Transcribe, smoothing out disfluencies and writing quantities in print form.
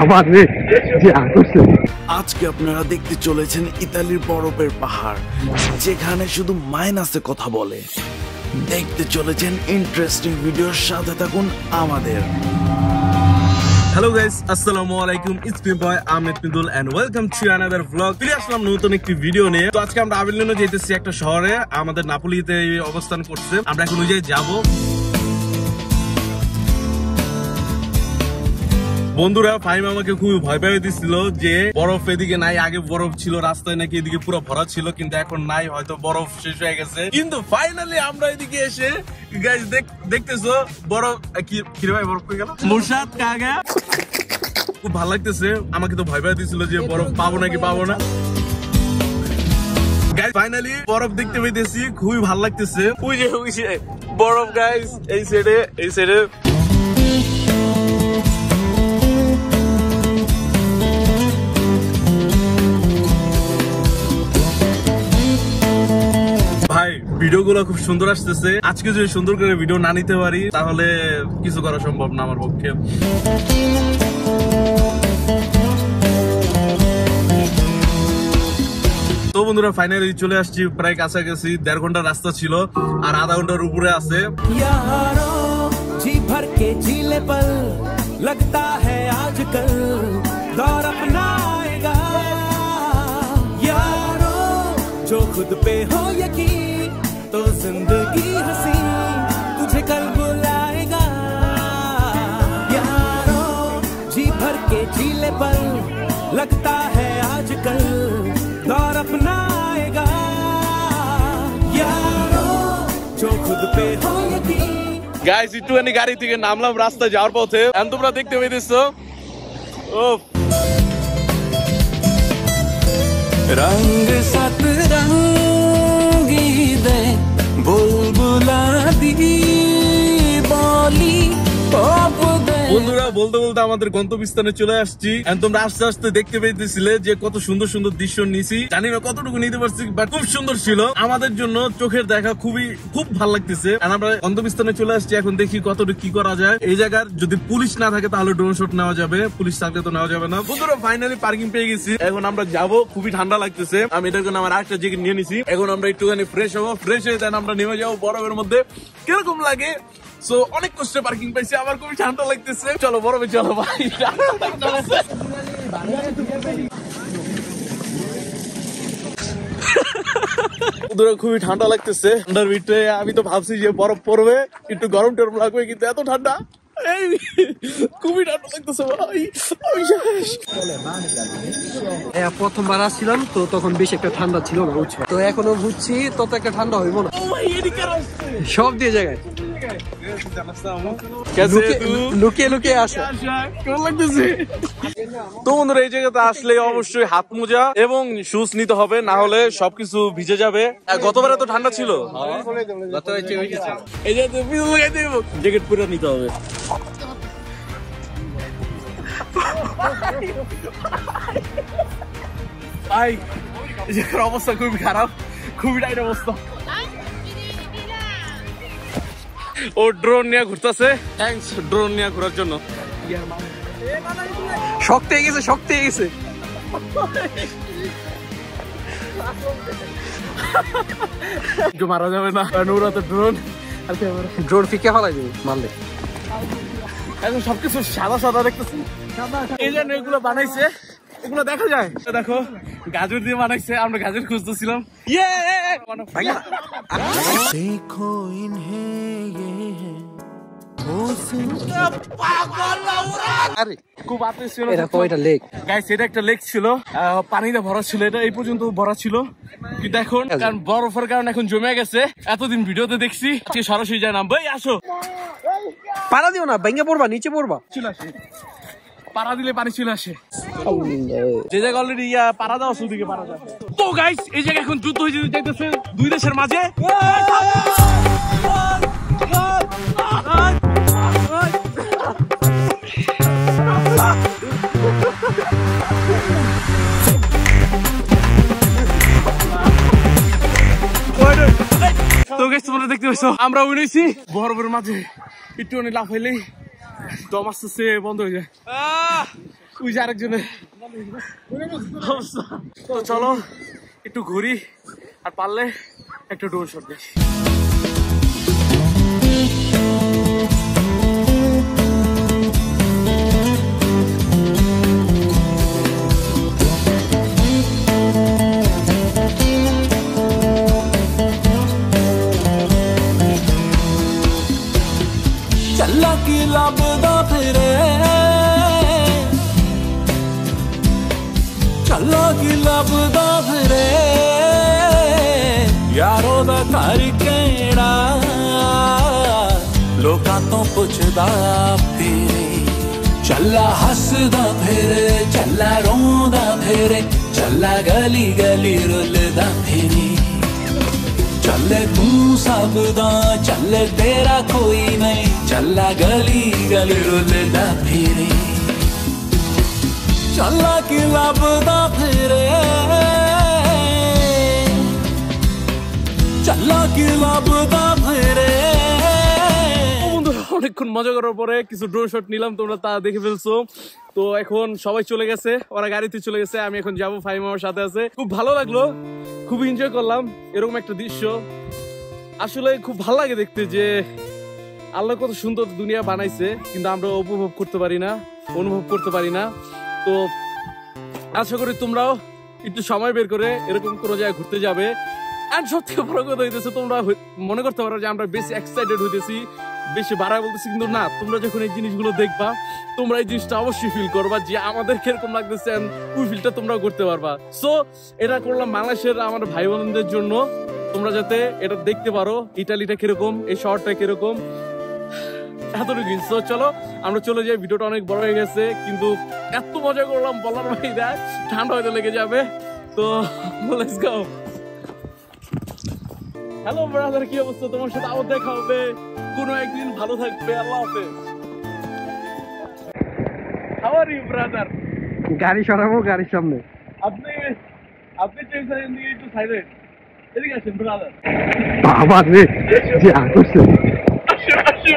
আমাদের যে আকর্ষণ। আজকে আপনারা দেখতে চলেছেন ইতালির বরফের পাহাড়, যেখানে শুধু মাইনাসে কথা বলে। দেখতে চলেছেন ইন্টারেস্টিং ভিডিওর সাথে থাকুন আমাদের। হ্যালো গাইস, আসসালামু আলাইকুম। It's me boy Ahmed Midul and welcome to another blog. ফিরে আসলাম নতুন একটি ভিডিও নিয়ে। তো আজকে আমরা আবিলিনো যেতেছি একটা শহরে, আমাদের নাপোলিতে অবস্থান করছে। আমরা এখন ওই জায়গায় যাবো। বন্ধুরা, ফাহিম আমাকে খুবই ভয় পেয়ে দিচ্ছিল যে বরফ এদিকে নাই, আগে বরফ ছিল রাস্তায় নাকি এদিকে পুরো ভরা ছিল, কিন্তু এখন নাই, হয়তো বরফ শেষ হয়ে গেছে। কিন্তু ফাইনালি আমরা এদিকে এসে গাইস দেখতেছো বরফ কি রে ভাই, বরফ হয়ে গেল মুরশাদ কাগা। খুব ভালো লাগতেছে। আমাকে তো ভয় পেয়ে দিচ্ছিল যে বরফ পাবো নাকি পাবো না। গাইস ফাইনালি বরফ দেখতে পেয়েছি, খুবই ভালো লাগতেছে। ওই যে বরফ গাইস, এই সাইডে ভাই, ভিডিও গুলো খুব সুন্দর আসতেছে। আজকে যদি সুন্দর করে ভিডিও না নিতে পারি তাহলে কিছু করা সম্ভব না আমার পক্ষে। তো বন্ধুরা, ফাইনালি চলে আসছি, প্রায় কাছাকাছি। 1.5 ঘন্টার রাস্তা ছিল আর আধা ঘন্টার উপরে আছে। जो खुद पे हो यकीन तो जिंदगी हंसी तुझे कल बुलाएगा। यारो जी भर के झीले पर लगता है आजकल दौर अपना आएगा। यारो जो खुद पे हो यकीन। গাইস, একটুখানি গাড়ি থেকে নামলাম রাস্তায় যাওয়ার পথে। এখন তোমরা দেখতে পেয়েছো रंग सतरंगी दे बुलबुला दी बोली বন্ধুরা, বলতে বলতে আমাদের গন্তব্যস্থানে চলে আসছি। তোমরা আস্তে আস্তে দেখতে পেয়েছিলে যে কত সুন্দর সুন্দর দৃশ্য নিছি। জানি না কতটুকু নিতে পারছি, বাট খুব সুন্দর ছিল আমাদের জন্য। চোখের দেখা খুব ভালো লাগতেছে। আমরা গন্তব্যস্থানে চলে আসছি, এখন দেখি কতটুকু কি করা যায়। এই জায়গার যদি পুলিশ না থাকে তাহলে ড্রোন শট নেওয়া যাবে, পুলিশ থাকলে তো নেওয়া যাবে না। বন্ধুরা, ফাইনালি পার্কিং পেয়ে গেছি। এখন আমরা যাবো। খুবই ঠান্ডা লাগতেছে। আমি এটার জন্য আমার আরেকটা জ্যাকেট নিয়ে নিছি। এখন আমরা একটুখানি ফ্রেশ হবো। ফ্রেশ হয়ে দেন আমরা নেমে যাবো বরফের মধ্যে। কিরকম লাগে? সো অনেক কষ্টে পার্কিং পাইছি, আমার খুবই ঠান্ডা লাগতেছে। চলো বরফে চলো ভাই। খুবই ঠান্ডা লাগতেছে। ঠান্ডার ভিতরে আমি তো ভাবছি যে বরফ পড়বে, একটু গরম টরম লাগবে, কিন্তু এত ঠান্ডা, খুবই ঠান্ডা লাগতেছে ভাই। প্রথমবার আসছিলাম তো তখন বেশি একটা ঠান্ডা ছিল না, বুঝছো? তো এখনো বুঝছি তত একটা ঠান্ডা হইব না। সব দিয়ে জায়গায় লুকিয়ে লুকিয়ে আসে। তো বন্ধুরা, এই জায়গাতে আসলে অবশ্যই হাত মোজা এবং শুজ নিতে হবে, না হলে সবকিছু ভিজে যাবে। গতবারে তো ঠান্ডা ছিল, এই জ্যাকেট পুরো নিতে হবে। ভাই, এই জায়গার অবস্থা খুবই খারাপ, খুবই টাইট অবস্থা। ও ড্রোন নিয়ে ঘুরতেছে। থ্যাঙ্কস ড্রোন নিয়ে ঘোরার জন্য। শক্ত হয়ে গেছে। একটু মারা যাবে না, কারণ ওরা তো ড্রোন ফিকে ফেলাই দেবে মারলে। এখন সবকিছু সাদা সাদা দেখতেছি। এই জন্য এগুলো বানাইছে, এগুলো দেখা যায়। দেখো, গাজর দিয়ে বানাইছে। আমরা গাজর খুঁজতেছিলাম। देखो इन्हें খুব আত্মীয় ছিল। গাইস, এটা একটা লেক ছিল, পানিতে ভরা ছিল। এটা এই পর্যন্ত ভরা ছিল, কিন্তু এখন কারণ বরফের কারণে এখন জমে গেছে। এতদিন ভিডিওতে দেখছি, আজকে সরাসরি যায় না। ভাই আসো, পাড়া দিও না, ভেঙে পড়বা, নিচে পড়বা। চলে আসে, পাড়া দিলে পানি চলে আসে। যে জায়গা অলরেডি পাড়া দাও, সুদিকে পাড়া দাও। তো গাইস, এই জায়গা এখন যুদ্ধ হয়ে যাইতেছে দুই দেশের মাঝে। তো গাইস, তোমরা দেখতে পাচ্ছ আমরা উঠেছি বরফের মাঝে। একটু লাফাইলেই দম আসতেছে, বন্ধ হয়ে যায়। ওই যে আরেকজনের অবস্থা। তো চলো একটু ঘুরি আর পারলে একটু ড্রোন শট দেখি। चला की लभदा फिरे चला की लभदा फिरे यारो दा घर केड़ा लोकां तो पुछदा फिरे चला हसदा फिरे चला रोंदा फिरे चला गली गली रुलदा फिरे चले तू सबदा चले तेरा कोई नहीं चला गली गली रुलदा फिरे चला की लभदा फिरे चला की लभदा फिरे। অনেকক্ষণ মজা করার পরে কিছু ড্রোন শট নিলাম, তোমরা তা দেখে ফেলছো। তো এখন সবাই চলে গেছে, ওরা গাড়িতে চলে গেছে, আমি এখন যাবো। ফাহিম আমার সাথে আছে। খুব ভালো লাগলো, খুব এনজয় করলাম এরকম একটা দৃশ্য। আসলে খুব ভালো লাগে দেখতে যে আল্লাহ কত সুন্দর দুনিয়া বানাইছে, কিন্তু আমরা উপভোগ করতে পারি না, অনুভব করতে পারি না। তো আশা করি তোমরাও একটু সময় বের করে এরকম কোনো জায়গায় ঘুরতে যাবে। আর সব থেকে বড় কথা হইতেছে, তোমরা মনে করতে পারো যে আমরা বেশি এক্সাইটেড হইতেছি, বেশি বাড়ায় বলতেছি, কিন্তু না, তোমরা যখন এই জিনিসগুলো দেখবা তোমরা এই জিনিসটা অবশ্যই ফিল করবা যে আমাদের কিরকম লাগতেছে, ওই ফিলটা তোমরাও করতে পারবা। সো এটা করলাম বাংলাদেশের আমার ভাই বোনদের জন্য, তোমরা যাতে এটা দেখতে পারো ইটালিটা কিরকম, এই শহরটা কিরকম, এতটুকু। সো চলো আমরা চলে যাই, ভিডিওটা অনেক বড় হয়ে গেছে, কিন্তু এত মজা করলাম বলার বাইরে, ঠান্ডা হয়তো লেগে যাবে। তো লেটস গো। হ্যালো ব্রাদার, কি অবস্থা? তোমার সাথে আবার দেখা হবে কোনো একদিন, ভালো থাকবে, আল্লাহ হাফেজ। How are you brother? গাড়ি সরাবো গাড়ির সামনে। আপনি টেনশন নিয়ে একটু সাইলেন্ট, এদিকে আসেন ব্রাদার। বাবা রে, যে আকর্ষণ। আসো আসো।